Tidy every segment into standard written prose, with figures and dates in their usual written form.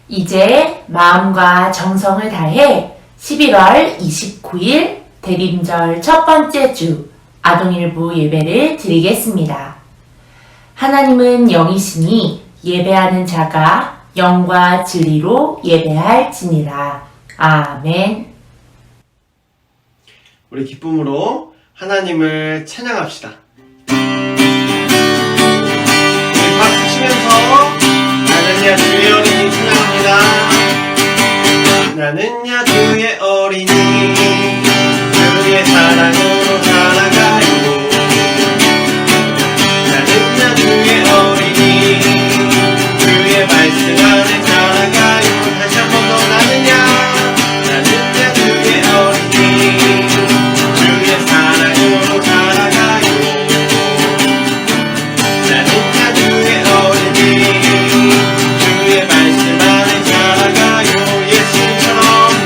이제 마음과 정성을 다해 11월 29일 대림절 첫 번째 주 아동일부 예배를 드리겠습니다. 하나님은 영이시니 예배하는 자가 영과 진리로 예배할지니라. 아멘. 우리 기쁨으로 하나님을 찬양합시다. 우리 박수 치면서 나는야 주의 어린이 찬양합니다. 나는야 주의 어린이 주의 사랑으로 살아가요. 나는야 주의 어린이 주의 말씀 안에 살아가요. 다시 한 번 더 나는야 주의 어린이 주의 사랑으로 살아가요. 나는야 주의 어린이 주의 말씀 안에 살아가요. 예수님처럼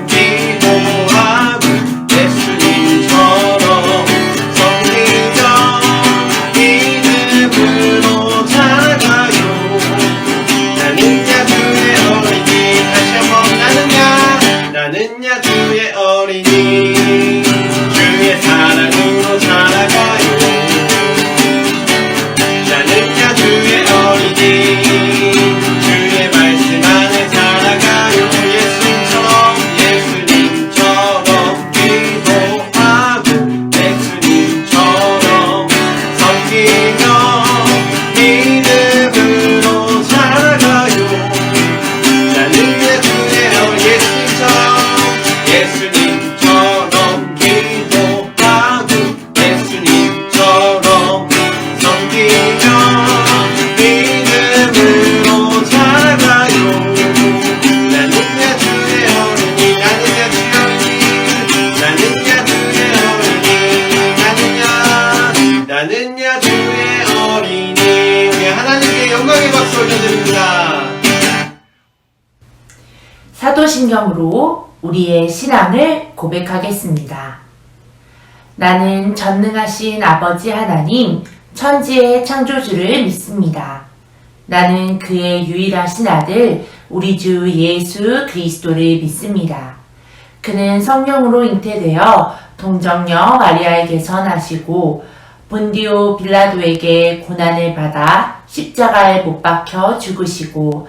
기도하고 예수님처럼 섬기며 믿음으로 살아가요. 나는야 주의 어린이 다시 한번 나는야 주의 어린이 주의 사랑으로 살아가요. 나는야 주의 어린이 주의 말씀 안에 살아가요. 예수님처럼 기도하고 예수님처럼 섬기며 믿음으로 살아가요. 나는야 주의 어린이 예수님처럼 기도하고 예수님처럼 섬기며 믿음으로 살아가요. 나는야 주의 어린이 나는야 주의 어린이 나는야 주의 어린이 우리 하나님께 영광의 박수 올려드립니다. 사도신경으로 우리의 신앙을 고백하겠습니다. 나는 전능하신 아버지 하나님, 천지의 창조주를 믿습니다. 나는 그의 유일하신 아들, 우리 주 예수 그리스도를 믿습니다. 그는 성령으로 잉태되어 동정녀 마리아에게서 나시고 본디오 빌라도에게 고난을 받아 십자가에 못 박혀 죽으시고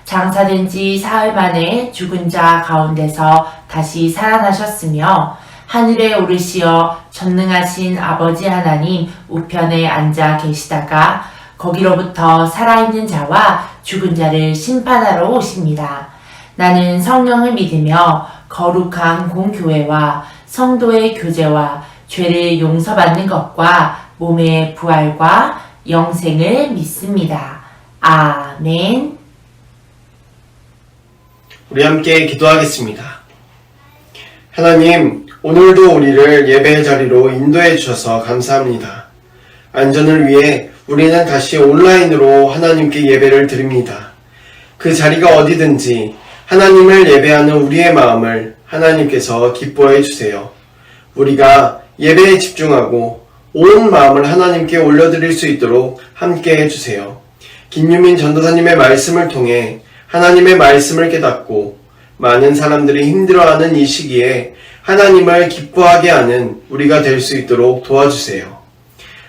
장사된 지 사흘 만에 죽은 자 가운데서 다시 살아나셨으며 하늘에 오르시어 전능하신 아버지 하나님 우편에 앉아 계시다가 거기로부터 살아있는 자와 죽은 자를 심판하러 오십니다. 나는 성령을 믿으며 거룩한 공교회와 성도의 교제와 죄를 용서받는 것과 몸의 부활과 영생을 믿습니다. 아멘. 우리 함께 기도하겠습니다. 하나님, 오늘도 우리를 예배의 자리로 인도해 주셔서 감사합니다. 안전을 위해 우리는 다시 온라인으로 하나님께 예배를 드립니다. 그 자리가 어디든지 하나님을 예배하는 우리의 마음을 하나님께서 기뻐해 주세요. 우리가 예배에 집중하고 온 마음을 하나님께 올려드릴 수 있도록 함께 해주세요. 김유민 전도사님의 말씀을 통해 하나님의 말씀을 깨닫고 많은 사람들이 힘들어하는 이 시기에 하나님을 기뻐하게 하는 우리가 될 수 있도록 도와주세요.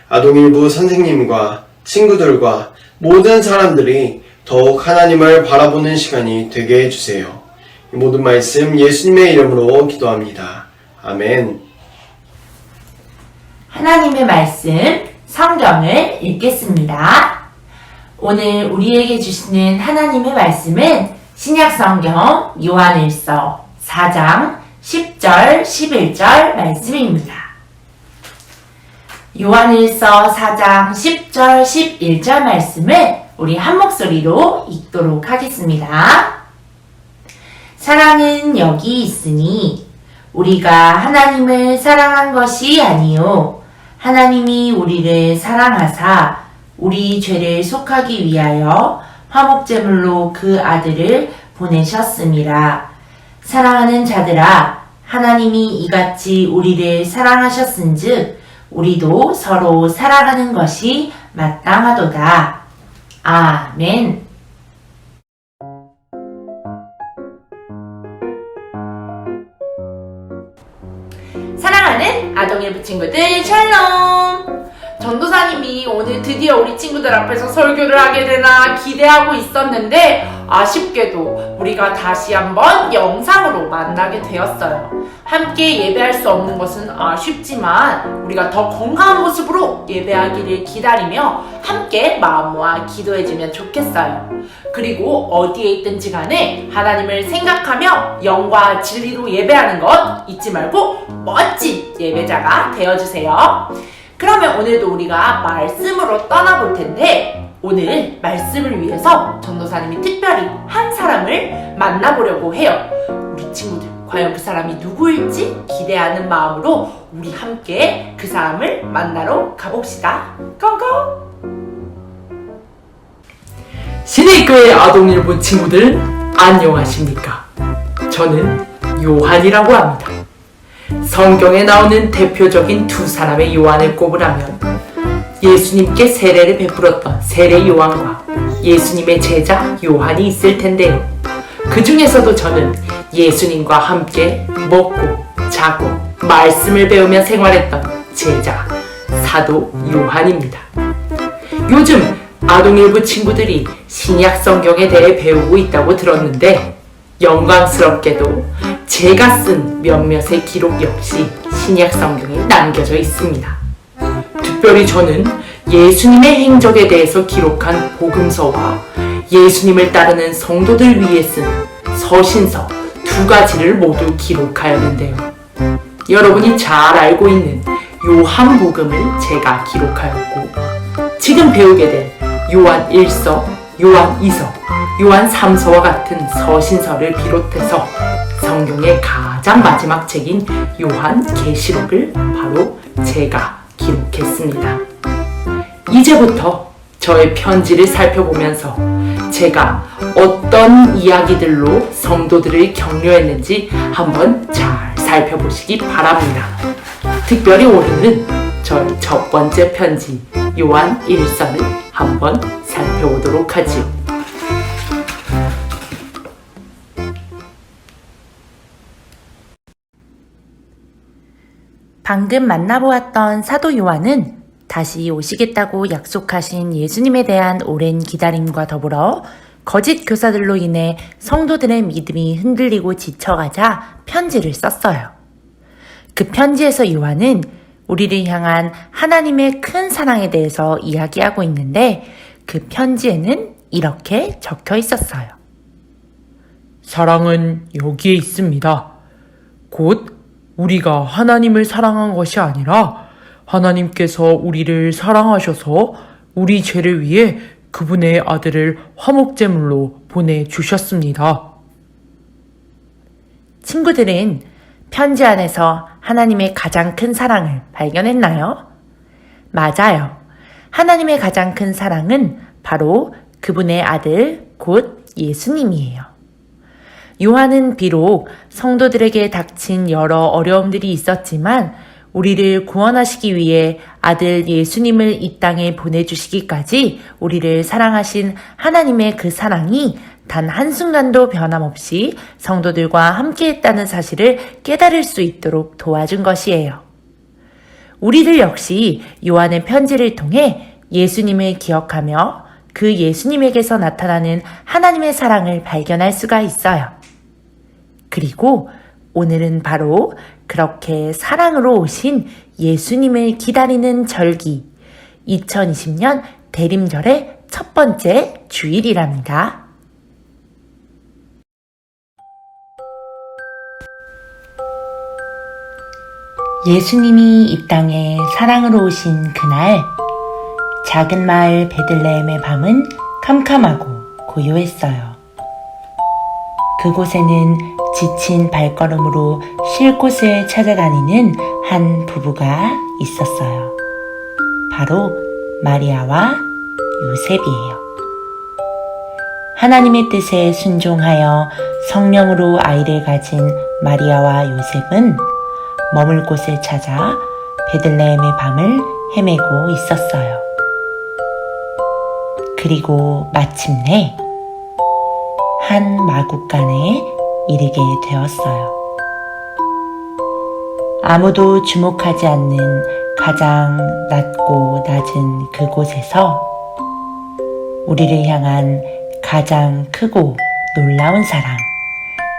아동일부 선생님과 친구들과 모든 사람들이 더욱 하나님을 바라보는 시간이 되게 해주세요. 이 모든 말씀 예수님의 이름으로 기도합니다. 아멘. 하나님의 말씀, 성경을 읽겠습니다. 오늘 우리에게 주시는 하나님의 말씀은 신약성경 요한일서 4장 10절, 11절 말씀입니다. 요한일서 4장 10절, 11절 말씀을 우리 한 목소리로 읽도록 하겠습니다. 사랑은 여기 있으니 우리가 하나님을 사랑한 것이 아니요 하나님이 우리를 사랑하사 우리 죄를 속하기 위하여 화목제물로 그 아들을 보내셨음이라. 사랑하는 자들아, 하나님이 이같이 우리를 사랑하셨은즉 우리도 서로 사랑하는 것이 마땅하도다. 아멘. 친구들 샬롬! 전도사님이 오늘 드디어 우리 친구들 앞에서 설교를 하게 되나 기대하고 있었는데 아쉽게도 우리가 다시 한번 영상으로 만나게 되었어요. 함께 예배할 수 없는 것은 아쉽지만 우리가 더 건강한 모습으로 예배하기를 기다리며 함께 마음 모아 기도해주면 좋겠어요. 그리고 어디에 있든지 간에 하나님을 생각하며 영과 진리로 예배하는 것 잊지 말고 멋진 예배자가 되어주세요. 그러면 오늘도 우리가 말씀으로 떠나볼 텐데 오늘 말씀을 위해서 전도사님이 특별히 한 사람을 만나보려고 해요. 우리 친구들 과연 그 사람이 누구일지 기대하는 마음으로 우리 함께 그 사람을 만나러 가봅시다. 고고! 신의교회 아동일보 친구들 안녕하십니까? 저는 요한이라고 합니다. 성경에 나오는 대표적인 두 사람의 요한을 꼽으라면 예수님께 세례를 베풀었던 세례 요한과 예수님의 제자 요한이 있을 텐데요. 그 중에서도 저는 예수님과 함께 먹고 자고 말씀을 배우며 생활했던 제자 사도 요한입니다. 요즘 아동일부 친구들이 신약 성경에 대해 배우고 있다고 들었는데 영광스럽게도 제가 쓴 몇몇의 기록 역시 신약 성경에 남겨져 있습니다. 특별히 저는 예수님의 행적에 대해서 기록한 복음서와 예수님을 따르는 성도들 위해 쓴 서신서 두 가지를 모두 기록하였는데요. 여러분이 잘 알고 있는 요한복음을 제가 기록하였고 지금 배우게 된 요한 1서, 요한 2서, 요한 3서와 같은 서신서를 비롯해서 성경의 가장 마지막 책인 요한 계시록을 바로 제가 기록했습니다. 이제부터 저의 편지를 살펴보면서 제가 어떤 이야기들로 성도들을 격려했는지 한번 잘 살펴보시기 바랍니다. 특별히 오늘은 저의 첫 번째 편지 요한 1서를 한번 살펴보도록 하지요. 방금 만나보았던 사도 요한은 다시 오시겠다고 약속하신 예수님에 대한 오랜 기다림과 더불어 거짓 교사들로 인해 성도들의 믿음이 흔들리고 지쳐가자 편지를 썼어요. 그 편지에서 요한은 우리를 향한 하나님의 큰 사랑에 대해서 이야기하고 있는데 그 편지에는 이렇게 적혀 있었어요. 사랑은 여기에 있습니다. 곧 우리가 하나님을 사랑한 것이 아니라 하나님께서 우리를 사랑하셔서 우리 죄를 위해 그분의 아들을 화목제물로 보내주셨습니다. 친구들은 편지 안에서 하나님의 가장 큰 사랑을 발견했나요? 맞아요. 하나님의 가장 큰 사랑은 바로 그분의 아들, 곧 예수님이에요. 요한은 비록 성도들에게 닥친 여러 어려움들이 있었지만 우리를 구원하시기 위해 아들 예수님을 이 땅에 보내주시기까지 우리를 사랑하신 하나님의 그 사랑이 단 한순간도 변함없이 성도들과 함께했다는 사실을 깨달을 수 있도록 도와준 것이에요. 우리들 역시 요한의 편지를 통해 예수님을 기억하며 그 예수님에게서 나타나는 하나님의 사랑을 발견할 수가 있어요. 그리고 오늘은 바로 그렇게 사랑으로 오신 예수님을 기다리는 절기, 2020년 대림절의 첫 번째 주일이랍니다. 예수님이 이 땅에 사랑으로 오신 그날, 작은 마을 베들레헴의 밤은 캄캄하고 고요했어요. 그곳에는 지친 발걸음으로 쉴 곳을 찾아다니는 한 부부가 있었어요. 바로 마리아와 요셉이에요. 하나님의 뜻에 순종하여 성령으로 아이를 가진 마리아와 요셉은 머물 곳을 찾아 베들레헴의 밤을 헤매고 있었어요. 그리고 마침내 한 마국간에 이르게 되었어요. 아무도 주목하지 않는 가장 낮고 낮은 그곳에서 우리를 향한 가장 크고 놀라운 사랑,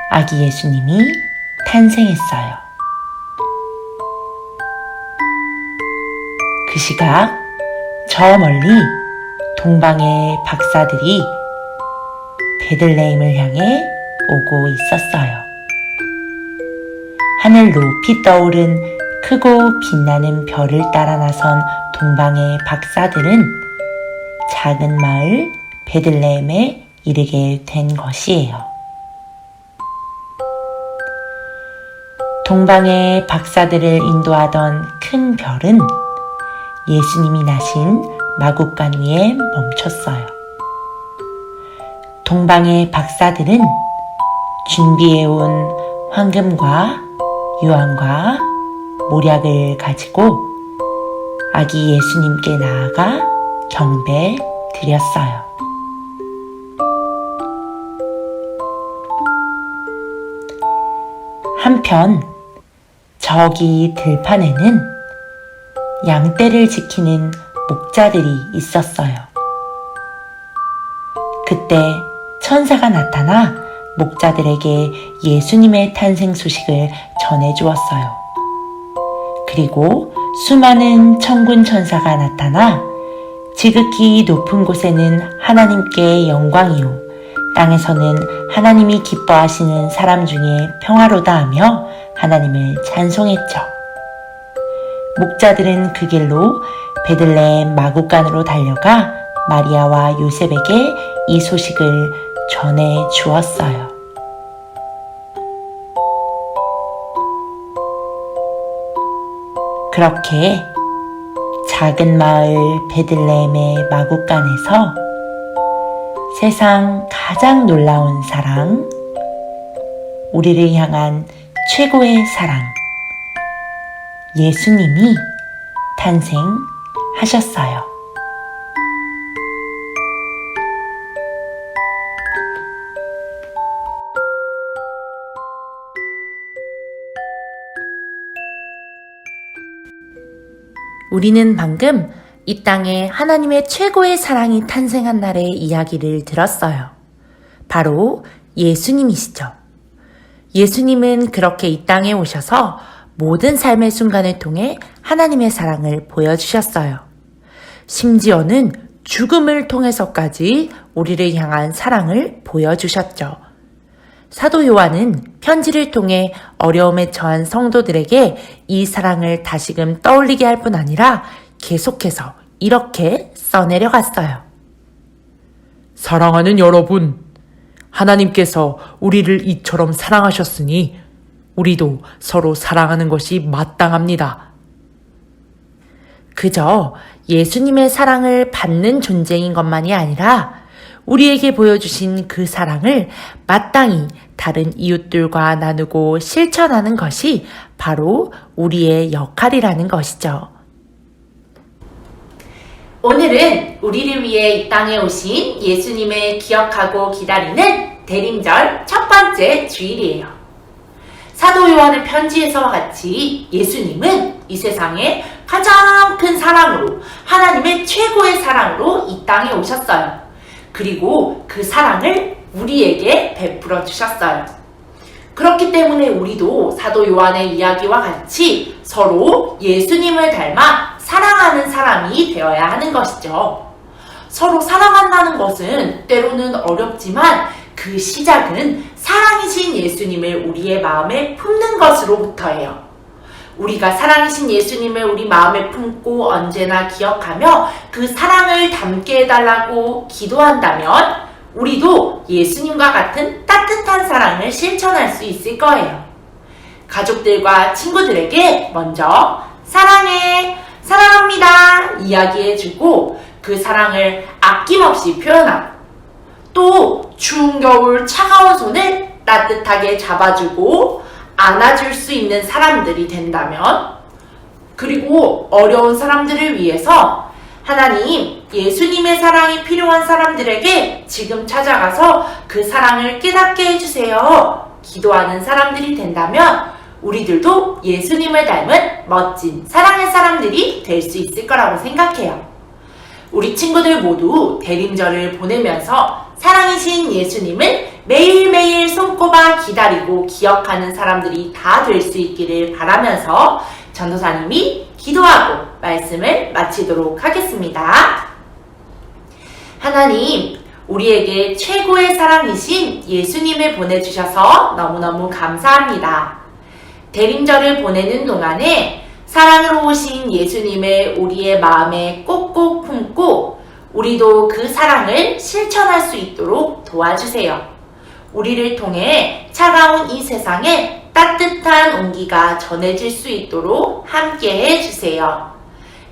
아기 예수님이 탄생했어요. 그 시각 저 멀리 동방의 박사들이 베들레헴을 향해 오고 있었어요. 하늘 높이 떠오른 크고 빛나는 별을 따라 나선 동방의 박사들은 작은 마을 베들레헴에 이르게 된 것이에요. 동방의 박사들을 인도하던 큰 별은 예수님이 나신 마구간 위에 멈췄어요. 동방의 박사들은 준비해온 황금과 유황과 모략을 가지고 아기 예수님께 나아가 경배 드렸어요. 한편 저기 들판에는 양떼를 지키는 목자들이 있었어요. 그때 천사가 나타나 목자들에게 예수님의 탄생 소식을 전해주었어요. 그리고 수많은 천군 천사가 나타나 지극히 높은 곳에는 하나님께 영광이요, 땅에서는 하나님이 기뻐하시는 사람 중에 평화로다 하며 하나님을 찬송했죠. 목자들은 그 길로 베들레헴 마구간으로 달려가 마리아와 요셉에게 이 소식을 전해 주었어요. 그렇게 작은 마을 베들레헴의 마구간에서 세상 가장 놀라운 사랑, 우리를 향한 최고의 사랑, 예수님이 탄생하셨어요. 우리는 방금 이 땅에 하나님의 최고의 사랑이 탄생한 날의 이야기를 들었어요. 바로 예수님이시죠. 예수님은 그렇게 이 땅에 오셔서 모든 삶의 순간을 통해 하나님의 사랑을 보여주셨어요. 심지어는 죽음을 통해서까지 우리를 향한 사랑을 보여주셨죠. 사도 요한은 편지를 통해 어려움에 처한 성도들에게 이 사랑을 다시금 떠올리게 할 뿐 아니라 계속해서 이렇게 써내려갔어요. 사랑하는 여러분, 하나님께서 우리를 이처럼 사랑하셨으니 우리도 서로 사랑하는 것이 마땅합니다. 그저 예수님의 사랑을 받는 존재인 것만이 아니라 우리에게 보여주신 그 사랑을 마땅히 다른 이웃들과 나누고 실천하는 것이 바로 우리의 역할이라는 것이죠. 오늘은 우리를 위해 이 땅에 오신 예수님을 기억하고 기다리는 대림절 첫 번째 주일이에요. 사도 요한의 편지에서와 같이 예수님은 이 세상에 가장 큰 사랑으로, 하나님의 최고의 사랑으로 이 땅에 오셨어요. 그리고 그 사랑을 우리에게 베풀어 주셨어요. 그렇기 때문에 우리도 사도 요한의 이야기와 같이 서로 예수님을 닮아 사랑하는 사람이 되어야 하는 것이죠. 서로 사랑한다는 것은 때로는 어렵지만 그 시작은 사랑이신 예수님을 우리의 마음에 품는 것으로부터예요. 우리가 사랑이신 예수님을 우리 마음에 품고 언제나 기억하며 그 사랑을 담게 해달라고 기도한다면 우리도 예수님과 같은 따뜻한 사랑을 실천할 수 있을 거예요. 가족들과 친구들에게 먼저 사랑해, 사랑합니다 이야기해주고 그 사랑을 아낌없이 표현하고, 또 추운 겨울 차가운 손을 따뜻하게 잡아주고 안아줄 수 있는 사람들이 된다면, 그리고 어려운 사람들을 위해서 하나님, 예수님의 사랑이 필요한 사람들에게 지금 찾아가서 그 사랑을 깨닫게 해주세요 기도하는 사람들이 된다면 우리들도 예수님을 닮은 멋진 사랑의 사람들이 될 수 있을 거라고 생각해요. 우리 친구들 모두 대림절을 보내면서 사랑이신 예수님을 매일매일 손꼽아 기다리고 기억하는 사람들이 다 될 수 있기를 바라면서 전도사님이 기도하고 말씀을 마치도록 하겠습니다. 하나님, 우리에게 최고의 사랑이신 예수님을 보내주셔서 너무너무 감사합니다. 대림절을 보내는 동안에 사랑으로 오신 예수님을 우리의 마음에 꼭꼭 품고 우리도 그 사랑을 실천할 수 있도록 도와주세요. 우리를 통해 차가운 이 세상에 따뜻한 온기가 전해질 수 있도록 함께 해주세요.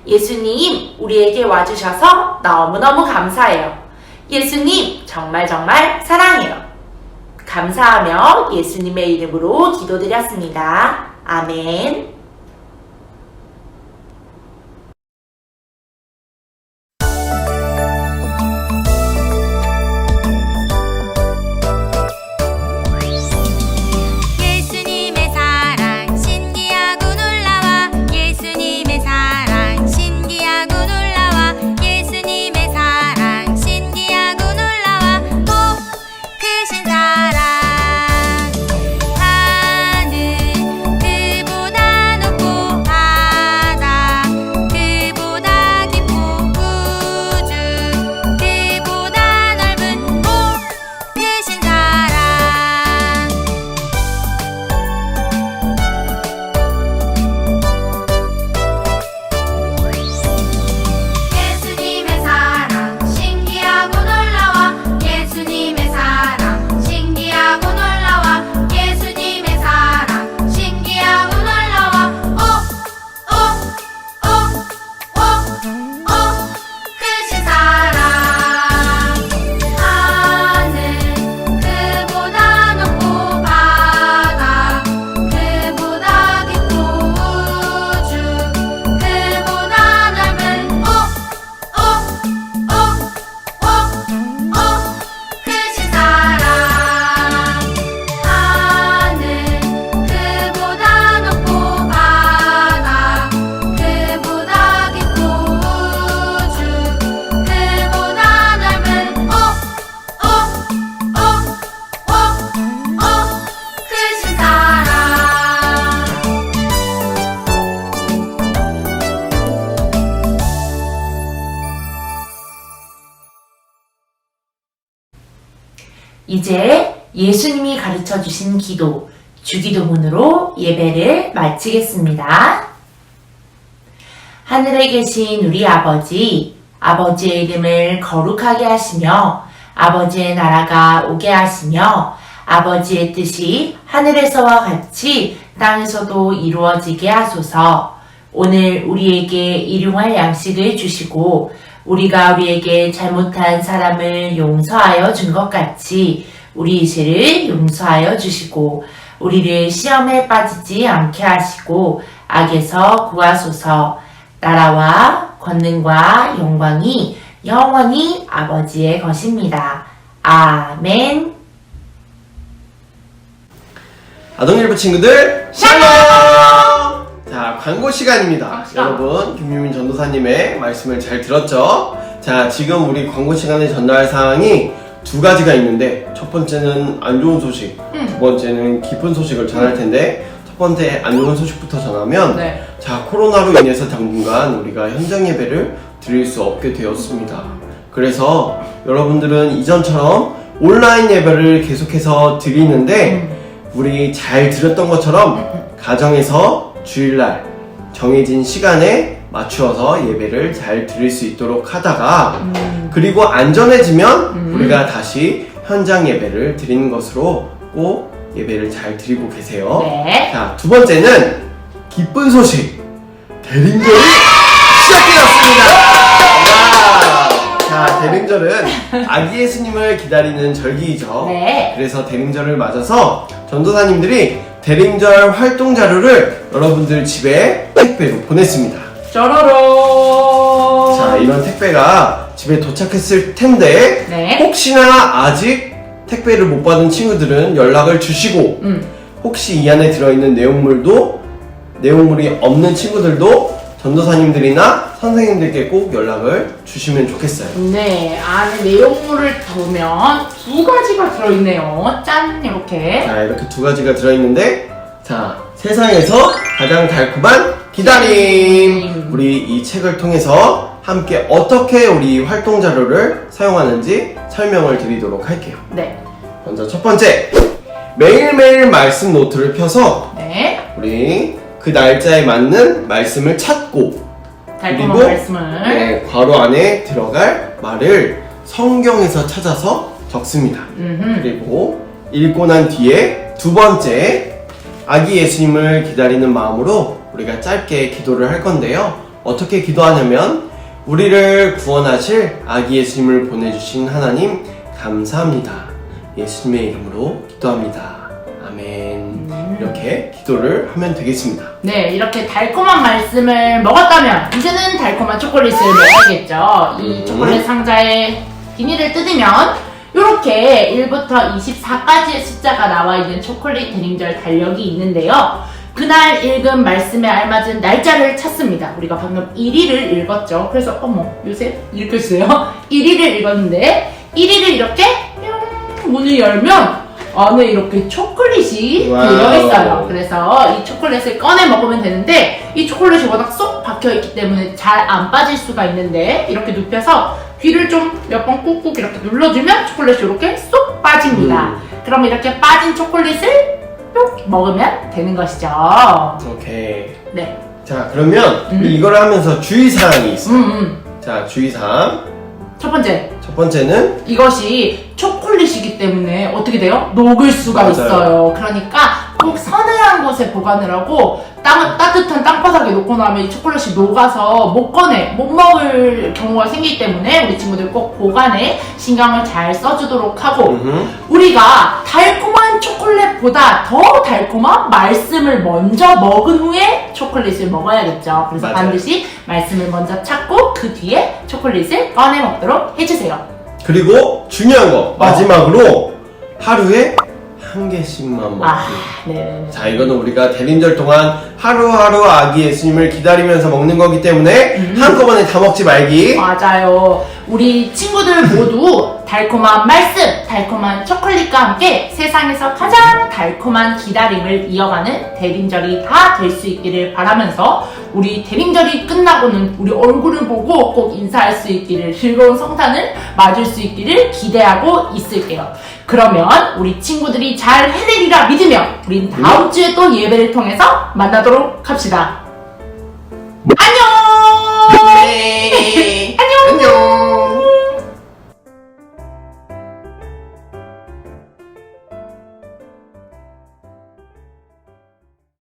예수님, 우리에게 와주셔서 너무너무 감사해요. 예수님, 정말 사랑해요. 감사하며 예수님의 이름으로 기도드렸습니다. 아멘. 예수님의 사랑 신기하고 놀라워 예수님의 사랑 신기하고 놀라워 예수님의 사랑 신기하고 놀라워 오 크신 사랑 하늘 그보다 높고 바다 그보다 깊고 우주 그보다 넓은 오 크신 사랑 예수님의 사랑 신기하고 놀라워 예수님의 사랑 신기하고 놀라워 예수님의 사랑 신기하고 놀라워 오 크신 사랑 하늘 그보다 높고 바다 그보다 깊고 우주 그보다 넓은 크신 사랑 하늘 그보다 높고 바다 그보다 깊고 우주 그보다 넓은 크신 사랑 이제 예수님이 가르쳐 주신 기도, 주기도문으로 예배를 마치겠습니다. 하늘에 계신 우리 아버지, 아버지의 이름을 거룩하게 하시며 아버지의 나라가 오게 하시며 아버지의 뜻이 하늘에서와 같이 땅에서도 이루어지게 하소서. 오늘 우리에게 일용할 양식을 주시고 우리가 우리에게 잘못한 사람을 용서하여 준 것 같이 우리 죄를 용서하여 주시고 우리를 시험에 빠지지 않게 하시고 악에서 구하소서. 나라와 권능과 영광이 영원히 아버지의 것입니다. 아멘. 아동일보 친구들 샬롬! 자, 광고 시간입니다. 여러분, 김유민 전도사님의 말씀을 잘 들었죠? 자, 지금 우리 광고 시간에 전달 사항이 두 가지가 있는데 첫 번째는 안 좋은 소식, 두 번째는 기쁜 소식을 전할 텐데 첫 번째 안 좋은 소식부터 전하면 자, 코로나로 인해서 당분간 우리가 현장 예배를 드릴 수 없게 되었습니다. 그래서 여러분들은 이전처럼 온라인 예배를 계속해서 드리는데 우리 잘 들었던 것처럼 가정에서 주일날 정해진 시간에 맞추어서 예배를 잘 드릴 수 있도록 하다가 그리고 안전해지면 우리가 다시 현장 예배를 드리는 것으로 꼭 예배를 잘 드리고 계세요. 네. 자, 두 번째는 기쁜 소식. 대림절이 시작되었습니다. 자, 대림절은 아기 예수님을 기다리는 절기이죠. 네. 그래서 대림절을 맞아서 전도사님들이 대림절 활동 자료를 여러분들 집에 택배로 보냈습니다. 쩌러러. 자, 이런 택배가 집에 도착했을 텐데 네. 혹시나 아직 택배를 못 받은 친구들은 연락을 주시고 혹시 이 안에 들어있는 내용물이 없는 친구들도 전도사님들이나 선생님들께 꼭 연락을 주시면 좋겠어요. 네, 안에 내용물을 보면 2가지가 들어있네요. 짠, 이렇게. 자, 이렇게 2가지가 들어있는데, 자, 세상에서 가장 달콤한 기다림. 우리 이 책을 통해서 함께 어떻게 우리 활동 자료를 사용하는지 설명을 드리도록 할게요. 네. 먼저 첫 번째, 매일매일 말씀 노트를 펴서 네. 우리 그 날짜에 맞는 말씀을 찾고, 달콤한 그리고 말씀을. 네, 괄호 안에 들어갈 말을 성경에서 찾아서 적습니다. 그리고 읽고 난 뒤에 2번째, 아기 예수님을 기다리는 마음으로 우리가 짧게 기도를 할 건데요. 어떻게 기도하냐면, 우리를 구원하실 아기 예수님을 보내주신 하나님 감사합니다. 예수님의 이름으로 기도합니다. 아멘. 이렇게 기도를 하면 되겠습니다. 네, 이렇게 달콤한 말씀을 먹었다면 이제는 달콤한 초콜릿을 먹어야겠죠. 이 초콜릿 상자의 비닐을 뜯으면 이렇게 1부터 24까지의 숫자가 나와 있는 초콜릿 대림절 달력이 있는데요. 그날 읽은 말씀에 알맞은 날짜를 찾습니다. 우리가 방금 1일을 읽었죠. 그래서 요새 읽었어요. 1일을 읽었는데 1일을 이렇게 뿅 문을 열면 안에 이렇게 초콜릿이 와우. 들어있어요. 그래서 이 초콜릿을 꺼내 먹으면 되는데 이 초콜릿이 워낙 쏙 박혀있기 때문에 잘 안 빠질 수가 있는데 이렇게 눕혀서 귀를 좀 몇 번 꾹꾹 이렇게 눌러주면 초콜릿이 이렇게 쏙 빠집니다. 그럼 이렇게 빠진 초콜릿을 뿅 먹으면 되는 것이죠. 오케이. 네. 자, 그러면 우리 이걸 하면서 주의사항이 있어요. 자, 주의사항. 첫 번째, 첫 번째는 이것이 초콜릿이기 때문에 어떻게 돼요? 녹을 수가 맞아요. 있어요. 그러니까 꼭 서늘한 곳에 보관을 하고 따뜻한 땅바닥에 놓고 나면 이 초콜릿이 녹아서 못 먹을 경우가 생기기 때문에 우리 친구들 꼭 보관에 신경을 잘 써주도록 하고 우리가 달콤한 초콜릿보다 더 달콤한 말씀을 먼저 먹은 후에 초콜릿을 먹어야겠죠. 그래서 맞아요. 반드시 말씀을 먼저 찾고 그 뒤에 초콜릿을 꺼내 먹도록 해주세요. 그리고 중요한 거 마지막으로 하루에 1개씩만 먹기. 네. 자, 이거는 우리가 대림절 동안 하루하루 아기 예수님을 기다리면서 먹는 거기 때문에 한꺼번에 다 먹지 말기. 맞아요. 우리 친구들 모두 달콤한 말씀, 달콤한 초콜릿과 함께 세상에서 가장 달콤한 기다림을 이어가는 대림절이 다 될 수 있기를 바라면서 우리 대림절이 끝나고는 우리 얼굴을 보고 꼭 인사할 수 있기를, 즐거운 성탄을 맞을 수 있기를 기대하고 있을게요. 그러면 우리 친구들이 잘 해내리라 믿으며 우린 다음 주에 또 예배를 통해서 만나도록 합시다. 안녕!